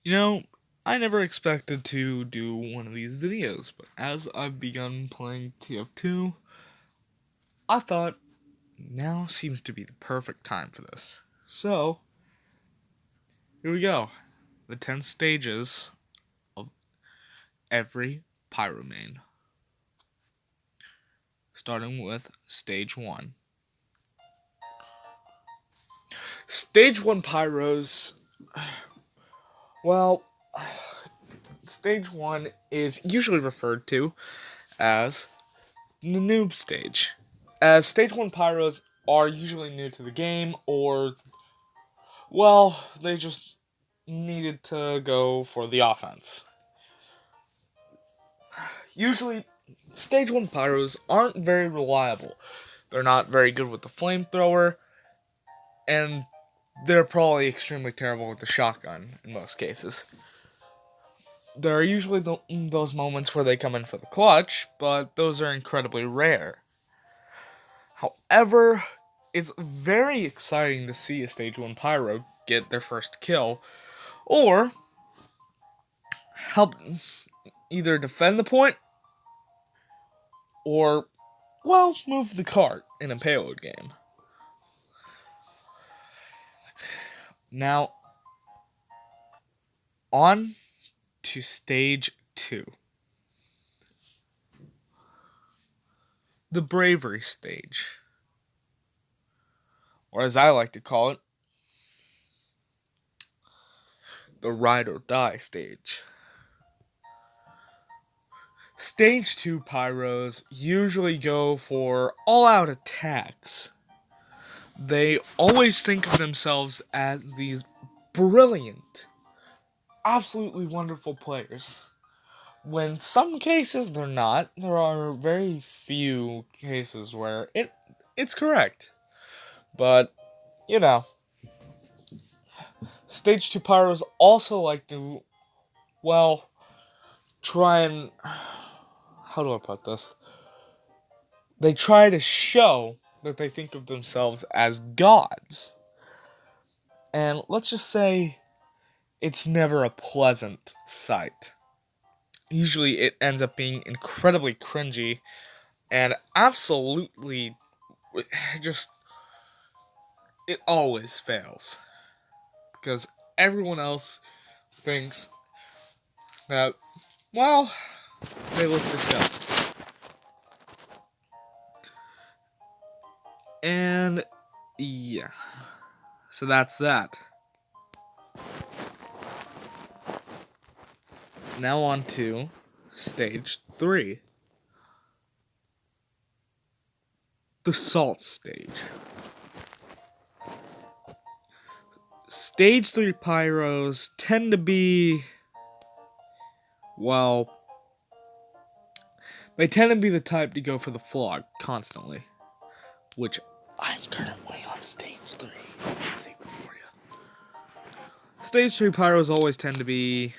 You know, I never expected to do one of these videos, but as I've begun playing TF2, I thought now seems to be the perfect time for this. So, here we go. The 10 stages of every Pyro main. Starting with Stage 1. Stage 1 Pyros, well, Stage 1 is usually referred to as the noob stage, as Stage 1 Pyros are usually new to the game, or, well, they just needed to go for the offense. Usually, Stage 1 Pyros aren't very reliable. They're not very good with the flamethrower, and they're probably extremely terrible with the shotgun in most cases. There are usually those moments where they come in for the clutch, but those are incredibly rare. However, it's very exciting to see a Stage 1 Pyro get their first kill, or help either defend the point, or, well, move the cart in a payload game. Now, on to Stage 2. The Bravery Stage. Or as I like to call it, the Ride or Die Stage. Stage 2 Pyros usually go for all-out attacks. They always think of themselves as these brilliant, absolutely wonderful players. When some cases they're not, there are very few cases where it's correct. But, you know, Stage 2 Pyros also like to, well, try and, how do I put this? They try to show that they think of themselves as gods. And let's just say it's never a pleasant sight. Usually it ends up being incredibly cringy and absolutely just, it always fails. Because everyone else thinks that, well, they look this good. And yeah, so that's that. Now on to Stage 3. The Salt Stage. Stage 3 Pyros tend to be, well, they tend to be the type to go for the flog constantly. Which I'm currently on Stage 3. Secret for you. Stage 3 Pyros always tend to be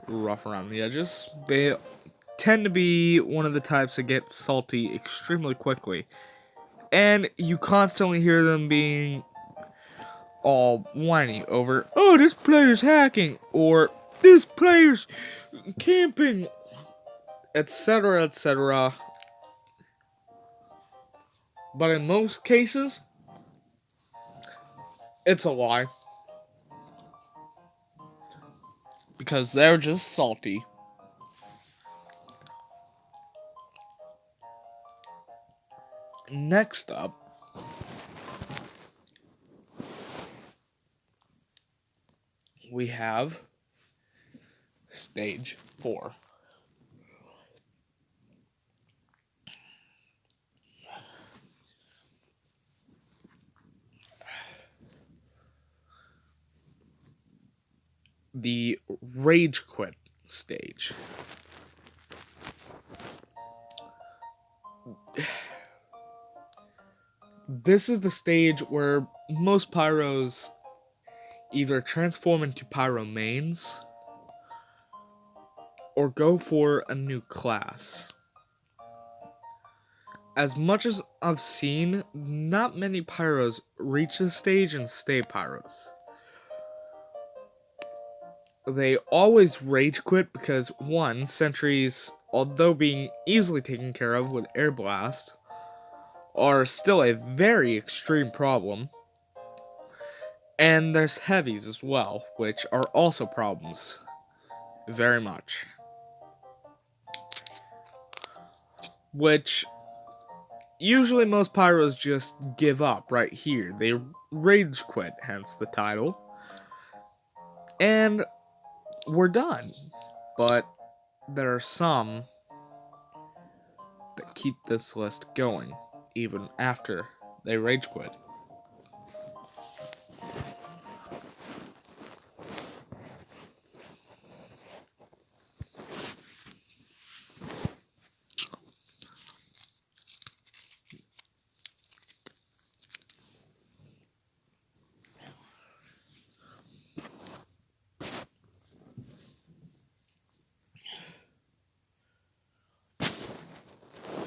rough around the edges. They tend to be one of the types that get salty extremely quickly. And you constantly hear them being all whiny over, oh, this player's hacking, or this player's camping, etc., etc. But in most cases, it's a lie. Because they're just salty. Next up, we have Stage 4. The Rage Quit stage. This is the stage where most Pyros either transform into Pyro mains or go for a new class. As much as I've seen, not many Pyros reach this stage and stay Pyros. they always rage quit because, one, sentries, although being easily taken care of with air blast, are still a very extreme problem. And there's heavies as well, which are also problems. Very much. Which usually most pyros just give up right here. They rage quit, hence the title. And we're done. But there are some that keep this list going, even after they rage quit.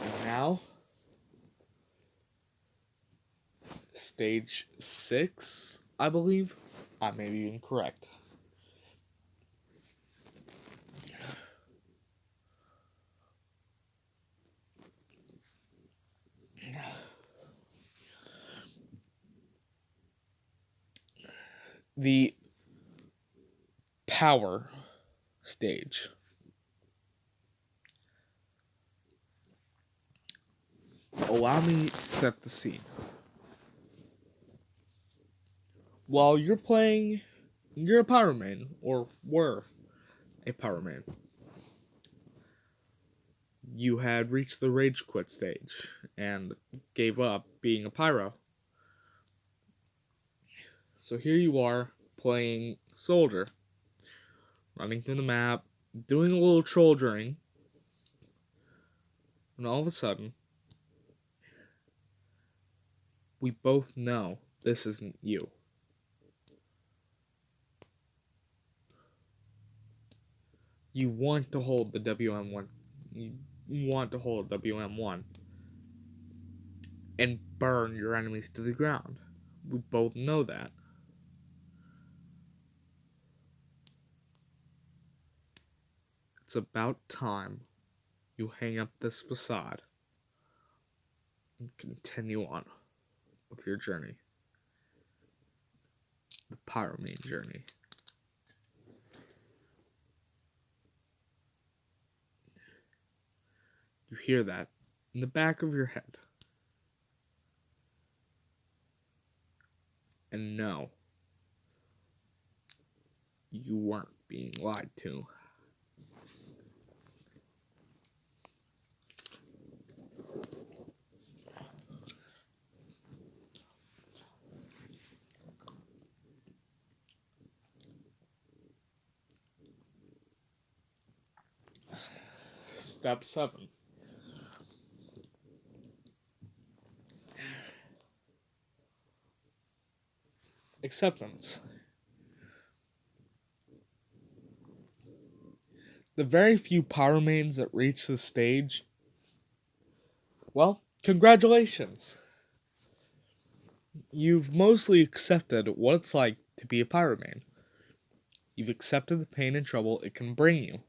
And now, stage 6, I believe. I may be incorrect. The power stage. Allow me to set the scene. While you're playing, you're a Pyro main, or were a Pyro main. You had reached the rage quit stage and gave up being a Pyro. So here you are playing Soldier, running through the map, doing a little soldiering, and all of a sudden, we both know this isn't you. You want to hold the WM1. You want to hold WM1 and burn your enemies to the ground. We both know that. It's about time you hang up this facade and continue on with your journey. The Pyro main journey. You hear that in the back of your head. And no, you weren't being lied to. Step 7. Acceptance. The very few Pyro mains that reach this stage, well, congratulations. You've mostly accepted what it's like to be a Pyro main. You've accepted the pain and trouble it can bring you.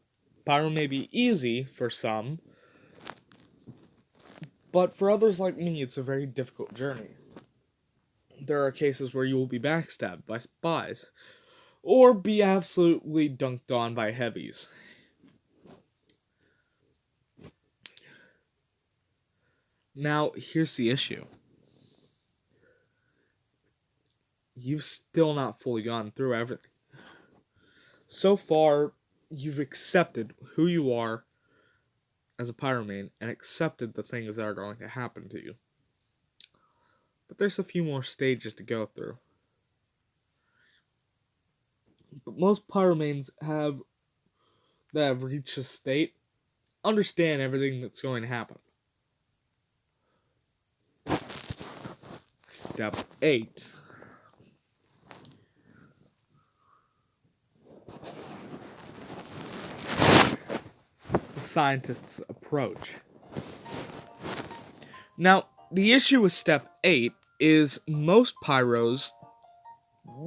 Pyro may be easy for some, but for others like me, it's a very difficult journey. There are cases where you will be backstabbed by spies, or be absolutely dunked on by heavies. Now, here's the issue. You've still not fully gone through everything. So far, you've accepted who you are as a Pyro main and accepted the things that are going to happen to you. But there's a few more stages to go through. But most Pyro mains that have reached a state understand everything that's going to happen. Step 8. The scientist's approach. Now, the issue with step 8 is most pyros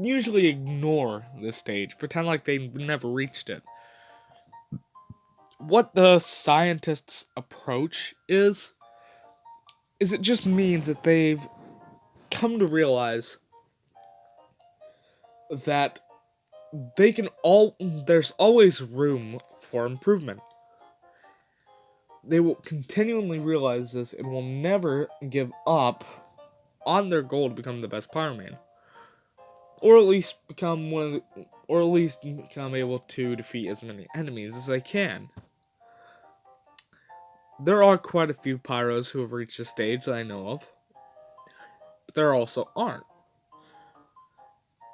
usually ignore this stage, pretend like they never reached it. What the scientists' approach is it just means that they've come to realize that there's always room for improvement. They will continually realize this and will never give up on their goal to become the best Pyroman. Or at least become able to defeat as many enemies as they can. There are quite a few Pyros who have reached this stage that I know of, but there also aren't.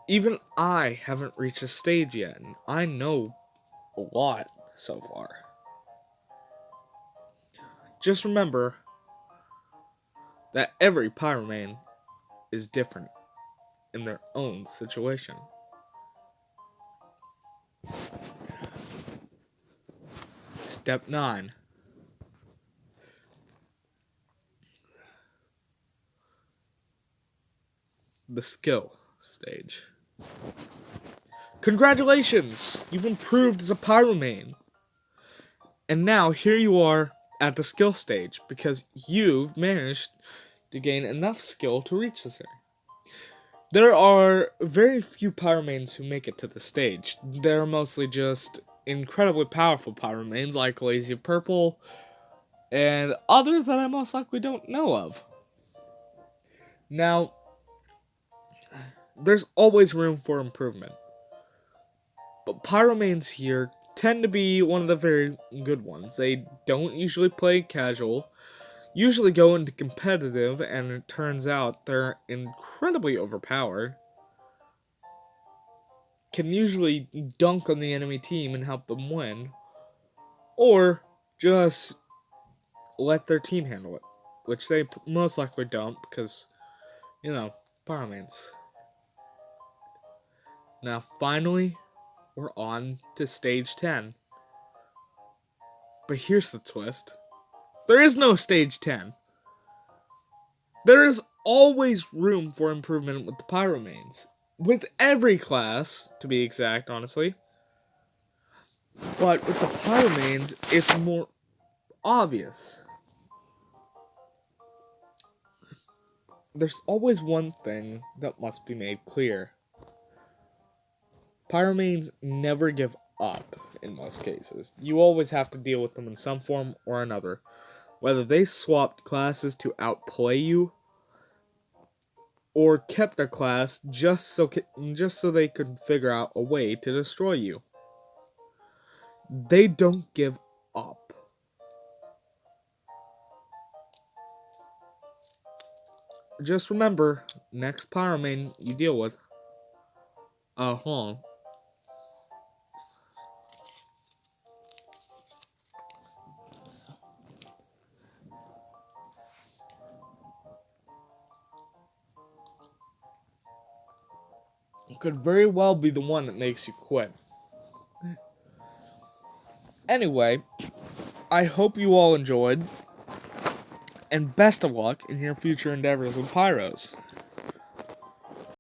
Even I haven't reached this stage yet, and I know a lot so far. Just remember that every Pyroman is different in their own situation. Step 9. The skill stage. Congratulations! You've improved as a Pyroman! And now here you are at the skill stage because you've managed to gain enough skill to reach this area. There are very few Pyromans who make it to the stage. They're mostly just incredibly powerful Pyromans like Lazy Purple and others that I most likely don't know of. Now, there's always room for improvement. But Pyromans here tend to be one of the very good ones. They don't usually play casual, usually go into competitive, and it turns out they're incredibly overpowered. Can usually dunk on the enemy team and help them win, or just let their team handle it, which they most likely don't because, Pyromans. Now finally, we're on to stage 10. But here's the twist. There is no stage 10. There is always room for improvement with the Pyromans. With every class, to be exact, honestly. But with the Pyromans, it's more obvious. There's always one thing that must be made clear. Pyromans never give up in most cases. You always have to deal with them in some form or another. Whether they swapped classes to outplay you, or kept their class just so they could figure out a way to destroy you. They don't give up. Just remember, next Pyroman you deal with, could very well be the one that makes you quit. Anyway, I hope you all enjoyed, and best of luck in your future endeavors with Pyros.